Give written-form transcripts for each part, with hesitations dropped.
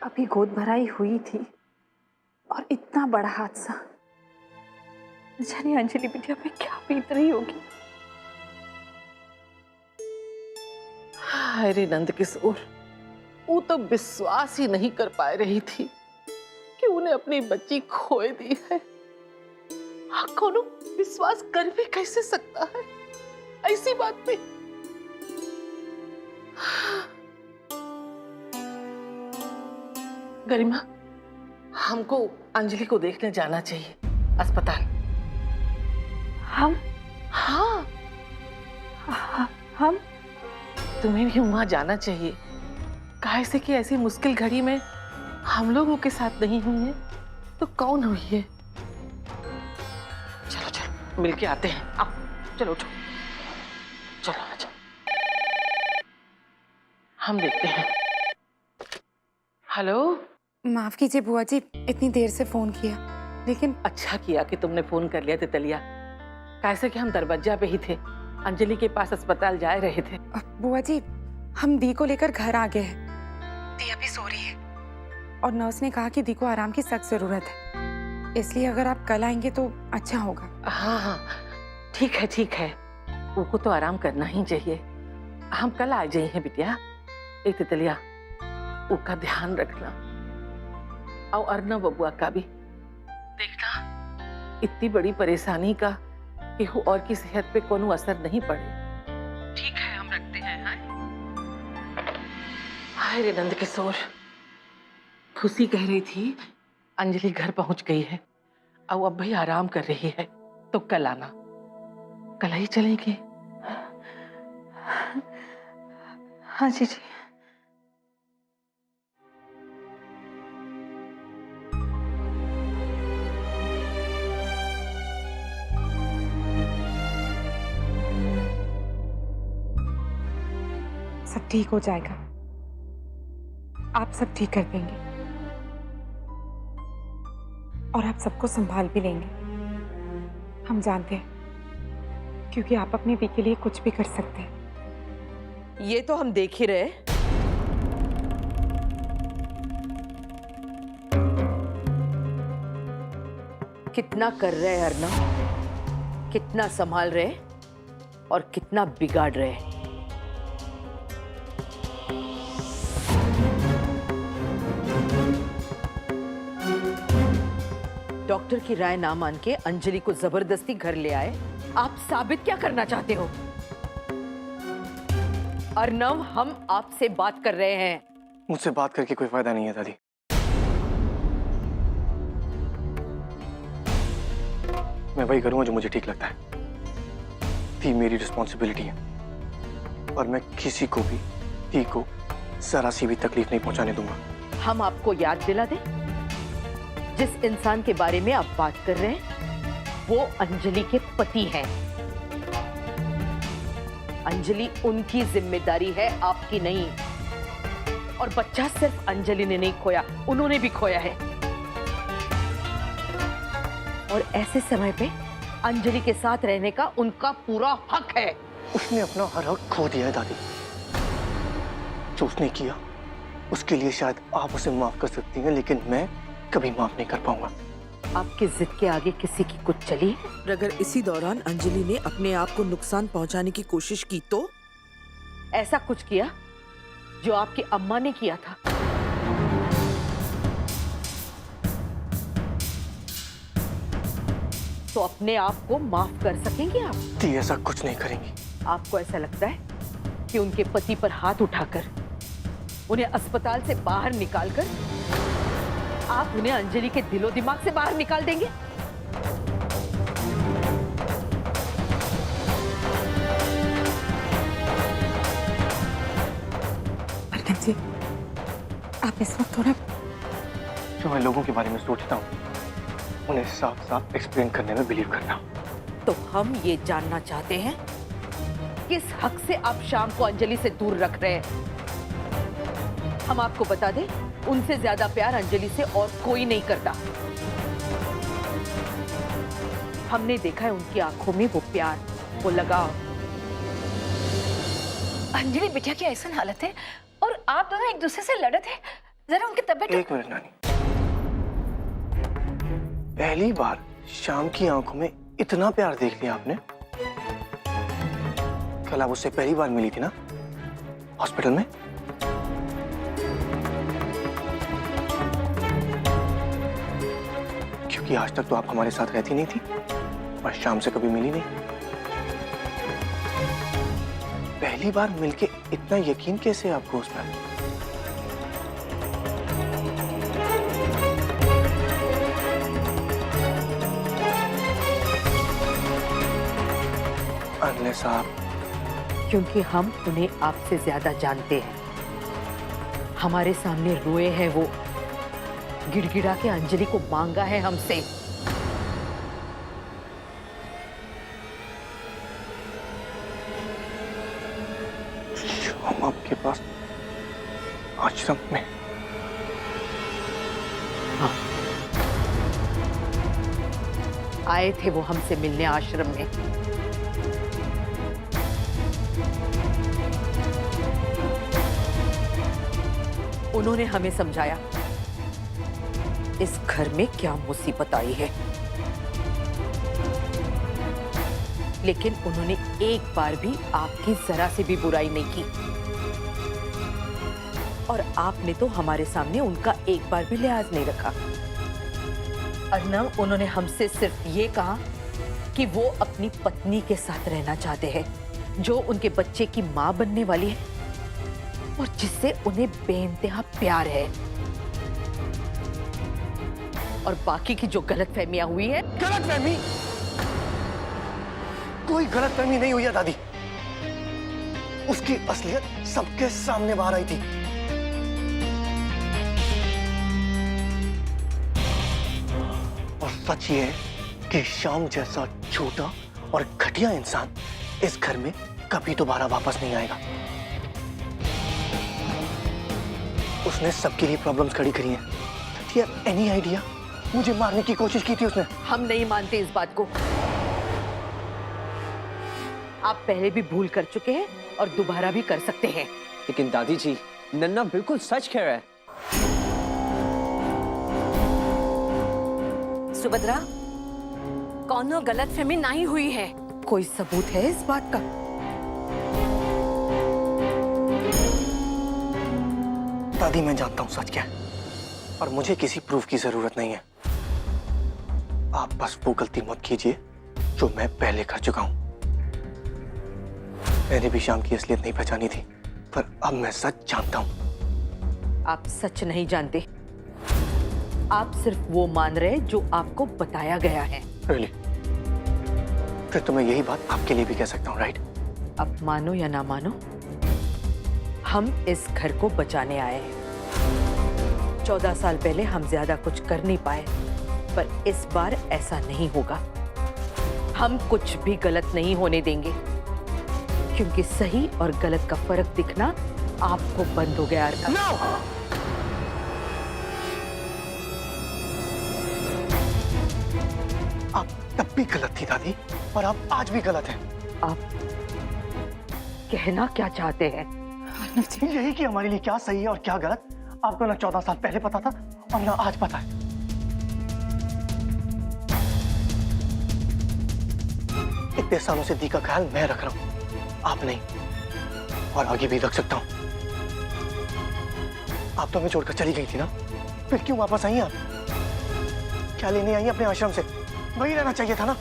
अभी गोद भराई हुई थी और इतना बड़ा हादसा। न जाने अंजलि बिटिया पे क्या बीत रही होगी। अरे नंद किशोर, वो तो विश्वास ही नहीं कर पा रही थी कि उन्हें अपनी बच्ची खोए दी है। कौन विश्वास कर भी कैसे सकता है ऐसी बात पे। गरिमा, हमको अंजलि को देखने जाना चाहिए अस्पताल। हम? हाँ, हम? तुम्हें भी वहां जाना चाहिए। काहे से कि ऐसी मुश्किल घड़ी में हम लोगों के साथ नहीं हुई है तो कौन हुई है। चलो चलो मिलके आते हैं। आओ चलो उठो, चलो आजा, हम देखते हैं। हेलो। माफ कीजिए बुआ जी, इतनी देर से फोन किया, लेकिन अच्छा किया कि तुमने फोन कर लिया तितलिया। कैसे कि हम दरवाजा पे ही थे, अंजलि के पास अस्पताल जा रहे थे। बुआ जी, हम दी को लेकर घर आ गए हैं। दी अभी सो रही है और नर्स ने कहा कि दी को आराम की सख्त जरूरत है, इसलिए अगर आप कल आएंगे तो अच्छा होगा। हाँ हाँ ठीक है ठीक है, वो तो आराम करना ही चाहिए। हम कल आ जाइए बिटिया। एक तितलिया, उसका ध्यान रखना और अर्नव बबुआ का भी देखना। इतनी बड़ी परेशानी का कि और की सेहत पे कोनो असर नहीं पड़े। ठीक है, हम रखते हैं। हाय रे नंद किशोर, खुशी कह रही थी अंजलि घर पहुंच गई है और अब भी आराम कर रही है, तो कल आना। कल ही चलेगी। हाँ जी जी। सब ठीक हो जाएगा, आप सब ठीक कर देंगे और आप सबको संभाल भी लेंगे। हम जानते हैं, क्योंकि आप अपनी दी के लिए कुछ भी कर सकते हैं। ये तो हम देख ही रहे। कितना कर रहे अर्नव, कितना संभाल रहे और कितना बिगाड़ रहे। डॉक्टर की राय ना मान के अंजलि को जबरदस्ती घर ले आए। आप साबित क्या करना चाहते हो? अर्नव, हम आपसे बात कर रहे हैं। मुझसे बात करके कोई फायदा नहीं है दादी। मैं वही करूंगा जो मुझे ठीक लगता है। थी मेरी रिस्पॉन्सिबिलिटी है और मैं किसी को भी थी को जरा सी भी तकलीफ नहीं पहुंचाने दूंगा। हम आपको याद दिला दें, जिस इंसान के बारे में आप बात कर रहे हैं वो अंजलि के पति हैं। अंजलि उनकी जिम्मेदारी है, आपकी नहीं। और बच्चा सिर्फ अंजलि ने नहीं खोया, उन्होंने भी खोया है। और ऐसे समय पे अंजलि के साथ रहने का उनका पूरा हक है। उसने अपना हर हक खो दिया है दादी। जो उसने किया उसके लिए शायद आप उसे माफ कर सकती हैं, लेकिन मैं कभी माफ नहीं कर पाऊंगा। आपकी जिद के आगे किसी की कुछ चली है? अगर इसी दौरान अंजलि ने अपने आप को नुकसान पहुंचाने की कोशिश की तो? ऐसा कुछ किया जो आपकी अम्मा ने किया था। तो अपने आप को माफ कर सकेंगे आप? ती ऐसा कुछ नहीं करेंगी। आपको ऐसा लगता है कि उनके पति पर हाथ उठाकर उन्हें अस्पताल से बाहर निकालकर आप उन्हें अंजलि के दिलो दिमाग से बाहर निकाल देंगे? अर्नव जी, आप इस वक्त थोड़ा जो मैं लोगों के बारे में सोचता हूँ उन्हें साफ साफ एक्सप्लेन करने में बिलीव करता हूँ। तो हम ये जानना चाहते हैं, किस हक से आप शाम को अंजलि से दूर रख रहे हैं? हम आपको बता दें, उनसे ज्यादा प्यार अंजलि से और कोई नहीं करता। हमने देखा है उनकी आंखों में वो प्यार, वो लगाव। अंजलि बिटिया की ऐसा हालत है और आप दोनों एक दूसरे से लड़ते हैं। जरा उनकी तबीयत। एक मिनट नानी, पहली बार शाम की आंखों में इतना प्यार देख लिया आपने? कल आप उससे पहली बार मिली थी ना, हॉस्पिटल में? क्योंकि आज तक तो आप हमारे साथ रहती नहीं थी और शाम से कभी मिली नहीं। पहली बार मिलके इतना यकीन कैसे आपको उस पर? अनलेस आप, क्योंकि हम उन्हें आपसे ज्यादा जानते हैं। हमारे सामने रोए हैं वो, गिड़गिड़ा के अंजलि को मांगा है हमसे। हम आपके पास आश्रम में? हाँ, आए थे वो हमसे मिलने आश्रम में। उन्होंने हमें समझाया इस घर में क्या मुसीबत आई है, लेकिन उन्होंने एक बार भी आपकी जरा से भी बुराई नहीं की। और आपने तो हमारे सामने उनका एक बार भी लिहाज नहीं रखा। अर्नव, उन्होंने हमसे सिर्फ ये कहा कि वो अपनी पत्नी के साथ रहना चाहते हैं, जो उनके बच्चे की मां बनने वाली है और जिससे उन्हें बेइंतहा प्यार है। और बाकी की जो गलतफहमियां हुई है। गलतफहमी? कोई गलतफहमी नहीं हुई है दादी। उसकी असलियत सबके सामने बाहर आई थी। और सच ये है कि श्याम जैसा छोटा और घटिया इंसान इस घर में कभी दोबारा वापस नहीं आएगा। उसने सबके लिए प्रॉब्लम्स खड़ी करी हैं। Any idea? मुझे मारने की कोशिश की थी उसने। हम नहीं मानते इस बात को। आप पहले भी भूल कर चुके हैं और दोबारा भी कर सकते हैं। लेकिन दादी जी, नन्ना बिल्कुल सच कह रहा है। सुभद्रा, कौनो गलतफहमी नहीं हुई है। कोई सबूत है इस बात का? दादी, मैं जानता हूं सच क्या है और मुझे किसी प्रूफ की जरूरत नहीं है। आप बस वो गलती मत कीजिए जो मैं पहले कर चुका हूं। मैंने भी शाम की असलियत नहीं पहचानी थी, पर अब मैं सच जानता हूं। आप सच नहीं जानते। आप सिर्फ वो मान रहे जो आपको बताया गया है। Really? फिर तो मैं यही बात आपके लिए भी कह सकता हूँ, राइट? अब मानो या ना मानो, हम इस घर को बचाने आए हैं। 14 साल पहले हम ज्यादा कुछ कर नहीं पाए, पर इस बार ऐसा नहीं होगा। हम कुछ भी गलत नहीं होने देंगे, क्योंकि सही और गलत का फर्क दिखना आपको बंद हो गया। No! आप तब भी गलत थी दादी, और आप आज भी गलत हैं। आप कहना क्या चाहते हैं? यही कि हमारे लिए क्या सही है और क्या गलत आपको ना 14 साल पहले पता था और ना आज पता है। इतने सालों से दी का ख्याल मैं रख रहा हूं, आप नहीं, और आगे भी रख सकता हूं। आप तो हमें छोड़कर चली गई थी ना, फिर क्यों वापस आई आप? क्या लेने आई अपने आश्रम से? वही रहना चाहिए था ना।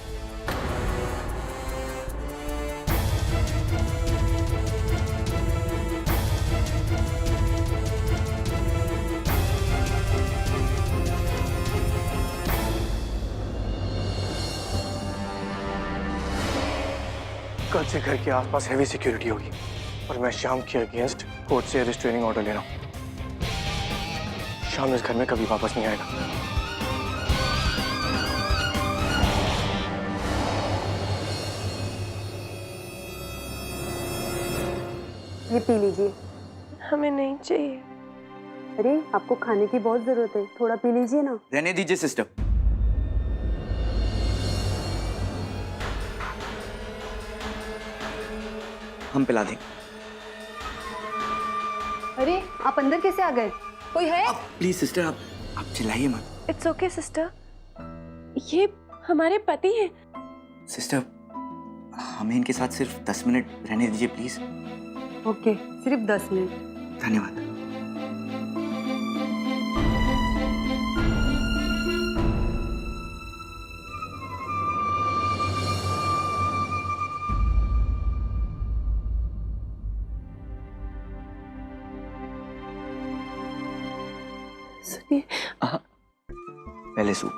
कल से घर के आसपास हेवी सिक्योरिटी होगी और मैं शाम के अगेंस्ट कोर्ट से रिस्ट्रेनिंग ऑर्डर ले रहा हूं। शाम इस घर में कभी वापस नहीं आएगा। ये पी लीजिए। हमें नहीं चाहिए। अरे आपको खाने की बहुत जरूरत है, थोड़ा पी लीजिए ना। रहने दीजिए सिस्टर। हम पिला दें। अरे आप अंदर कैसे आ गए? कोई है? प्लीज सिस्टर, आप चिल्लाइए मत। इट्स ओके सिस्टर, ये हमारे पति हैं। सिस्टर, हमें इनके साथ सिर्फ 10 मिनट रहने दीजिए प्लीज। ओके, सिर्फ 10 मिनट। धन्यवाद। सुनिए, पहले सूप।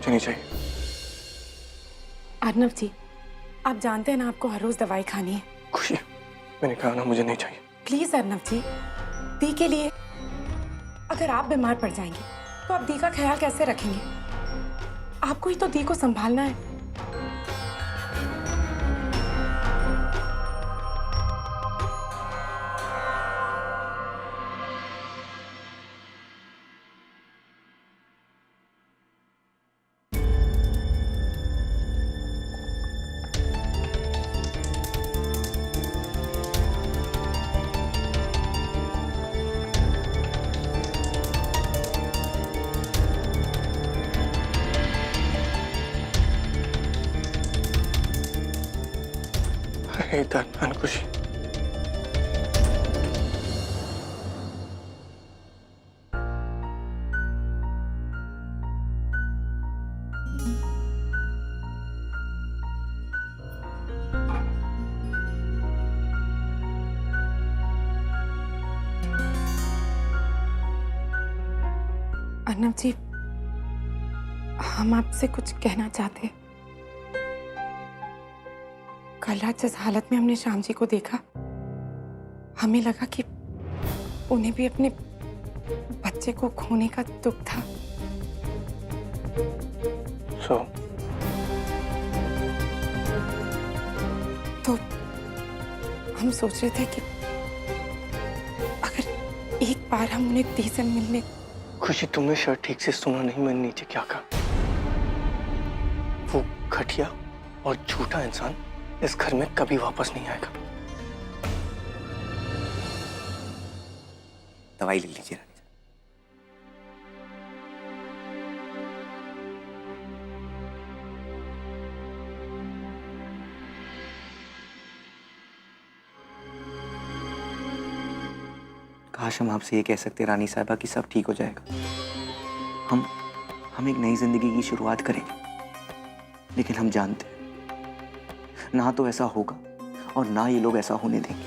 नहीं चाहिए। अर्नव जी, आप जानते हैं ना आपको हर रोज दवाई खानी है। खुशी, मैंने कहा ना मुझे नहीं चाहिए। प्लीज अर्नव जी, दी के लिए। अगर आप बीमार पड़ जाएंगे तो आप दी का ख्याल कैसे रखेंगे? आपको ही तो दी को संभालना है। हे दर्द खुशी। अर्नव जी, हम आपसे कुछ कहना चाहते हैं। कल रात जिस हालत में हमने श्याम जी को देखा, हमें लगा कि उन्हें भी अपने बच्चे को खोने का दुख था। तो हम सोच रहे थे कि अगर एक बार हम उन्हें दी से मिलने। खुशी, तुमने शायद ठीक से सुना नहीं, मैंने नीचे क्या कहा। वो घटिया और झूठा इंसान इस घर में कभी वापस नहीं आएगा। दवाई ले लीजिए रानी। काश हम आपसे ये कह सकते रानी साहिबा कि सब ठीक हो जाएगा। हम एक नई जिंदगी की शुरुआत करेंगे, लेकिन हम जानते हैं ना तो ऐसा होगा और ना ये लोग ऐसा होने देंगे।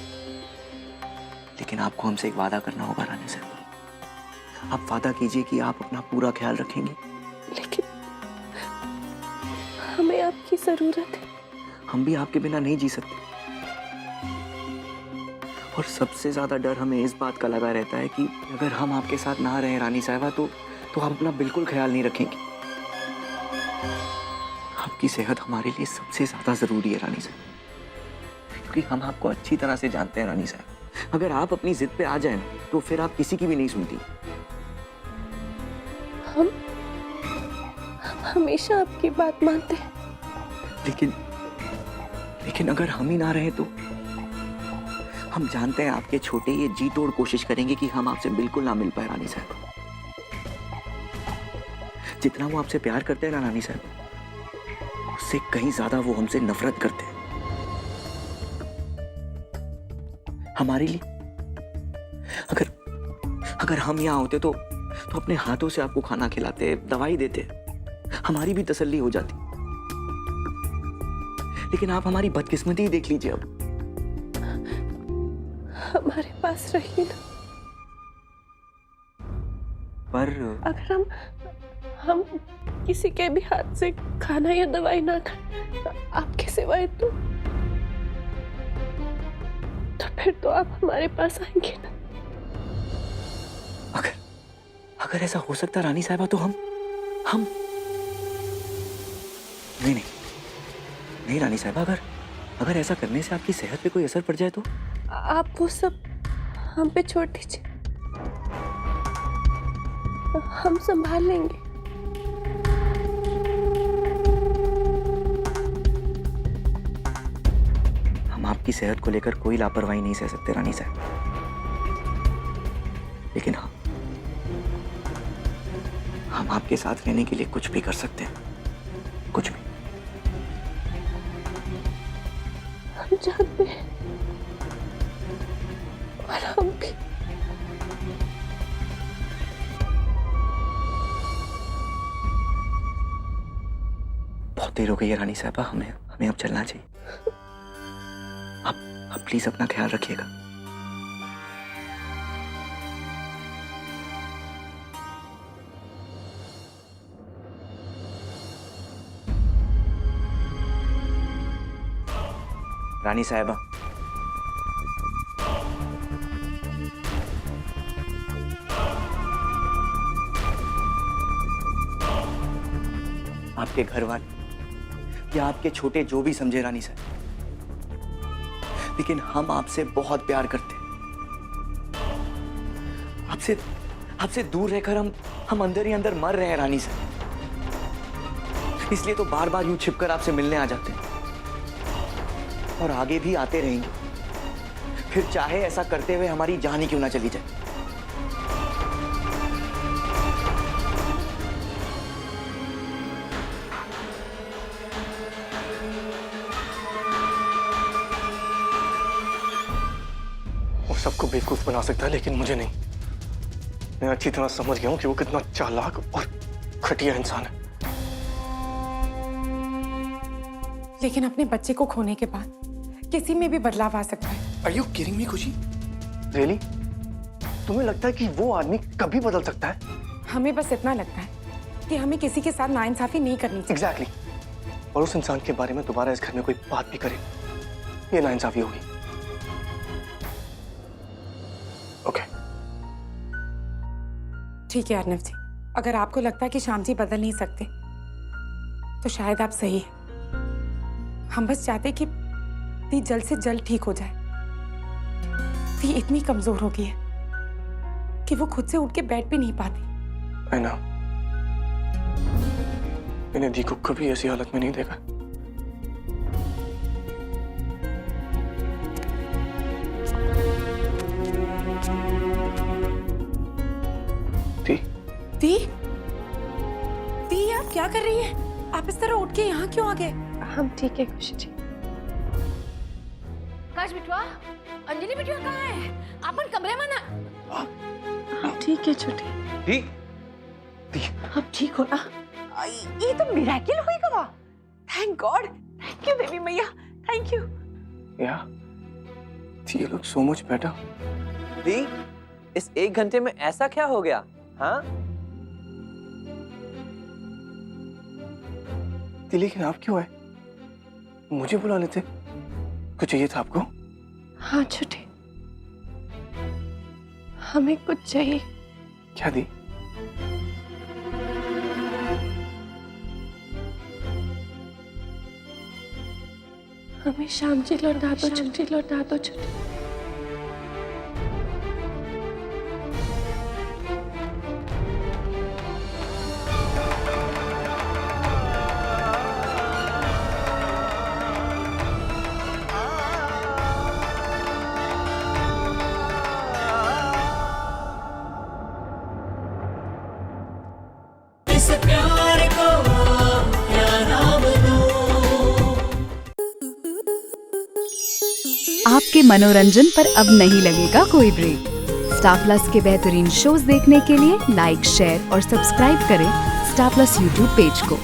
लेकिन आपको हमसे एक वादा करना होगा रानी साहिबा। आप वादा कीजिए कि आप अपना पूरा ख्याल रखेंगे। लेकिन हमें आपकी जरूरत है। हम भी आपके बिना नहीं जी सकते। और सबसे ज्यादा डर हमें इस बात का लगा रहता है कि अगर हम आपके साथ ना रहे रानी साहिबा तो हम अपना बिल्कुल ख्याल नहीं रखेंगे। आपकी सेहत हमारे लिए सबसे ज्यादा जरूरी है रानी साहब, क्योंकि हम आपको अच्छी तरह से जानते हैं रानी साहब। अगर आप अपनी जिद पे आ जाएं तो फिर आप किसी की भी नहीं सुनती। हम हमेशा आपकी बात मानते हैं। लेकिन अगर हम ही ना रहे तो हम जानते हैं आपके छोटे ये जी तोड़ कोशिश करेंगे कि हम आपसे बिल्कुल ना मिल पाए रानी साहब। जितना वो आपसे प्यार करते हैं ना रानी साहब, उससे कहीं ज्यादा वो हमसे नफरत करते हैं। हमारे लिए अगर हम यहाँ होते तो अपने हाथों से आपको खाना खिलाते, दवाई देते, हमारी भी तसल्ली हो जाती। लेकिन आप हमारी बदकिस्मती ही देख लीजिए। अब हमारे पास रहिए ना। पर अगर हम किसी के भी हाथ से खाना या दवाई ना खाएं आपके सिवाय तो फिर तो आप हमारे पास आएंगे ना। अगर ऐसा हो सकता रानी साहिबा तो हम नहीं नहीं नहीं रानी साहब, अगर ऐसा करने से आपकी सेहत पे कोई असर पड़ जाए तो? आप वो सब हम पे छोड़ दीजिए, हम संभाल लेंगे। हम आपकी सेहत को लेकर कोई लापरवाही नहीं सह सकते रानी साहब, लेकिन हाँ, हम आपके साथ रहने के लिए कुछ भी कर सकते हैं, कुछ भी। हम जानते हैं और हम भी। बहुत देर हो गई है रानी साहबा, हमें अब चलना चाहिए। आप प्लीज अपना ख्याल रखिएगा। रानी साहबा, आपके घर वाले या आपके छोटे जो भी समझे रानी साहब, लेकिन हम आपसे बहुत प्यार करते हैं। आपसे दूर रहकर हम अंदर ही अंदर मर रहे हैं रानी साहब, इसलिए तो बार बार यूं छिपकर आपसे मिलने आ जाते हैं और आगे भी आते रहेंगे, फिर चाहे ऐसा करते हुए हमारी जान ही क्यों ना चली जाए। वो सबको बेवकूफ बना सकता है, लेकिन मुझे नहीं। मैं अच्छी तरह समझ गया हूं कि वो कितना चालाक और घटिया इंसान है। लेकिन अपने बच्चे को खोने के बाद किसी में भी बदलाव आ सकता है। Are you kidding me, खुशी? Really? तुम्हें लगता है कि वो आदमी कभी बदल सकता है? हमें बस इतना लगता है कि हमें किसी के साथ नाइंसाफी नहीं करनी चाहिए। Exactly. और उस इंसान के बारे में दोबारा इस घर में कोई बात भी करे, ये नाइंसाफी होगी। Okay. ठीक है अर्नव जी, अगर आपको लगता है कि श्याम जी बदल नहीं सकते तो शायद आप सही हैं। हम बस चाहते कि दी जल्द से जल्द ठीक हो जाए। दी इतनी कमजोर हो गई है कि वो खुद से उठ के बैठ भी नहीं पाती। I know. मैंने दी को कभी ऐसी हालत में नहीं देखा। दी? दी? दी, आप क्या कर रही हैं? आप इस तरह उठ के यहाँ क्यों आ गए? हम ठीक है खुशी जी। काश बिटवा, अंजलि बिटिया कहाँ है? अपन कमरे में ना। हम ठीक है छोटी। दी? दी? अब ठीक हो ना? ये तो मिरेकल हुई कवा। थैंक गॉड, थैंक यू देवी मैया, thank you. Yeah. You look so much better. दी, इस 1 घंटे में ऐसा क्या हो गया? हाँ? दी, लेकिन आप क्यों आए? मुझे बुला लेते। कुछ चाहिए था आपको? हाँ छोटी, हमें कुछ चाहिए। क्या दी? हमें श्याम जी लौटा दो छोटी, लौटा दो छोटी। आपके मनोरंजन पर अब नहीं लगेगा कोई ब्रेक। स्टार प्लस के बेहतरीन शोज देखने के लिए लाइक, शेयर और सब्सक्राइब करें स्टार प्लस यूट्यूब पेज को।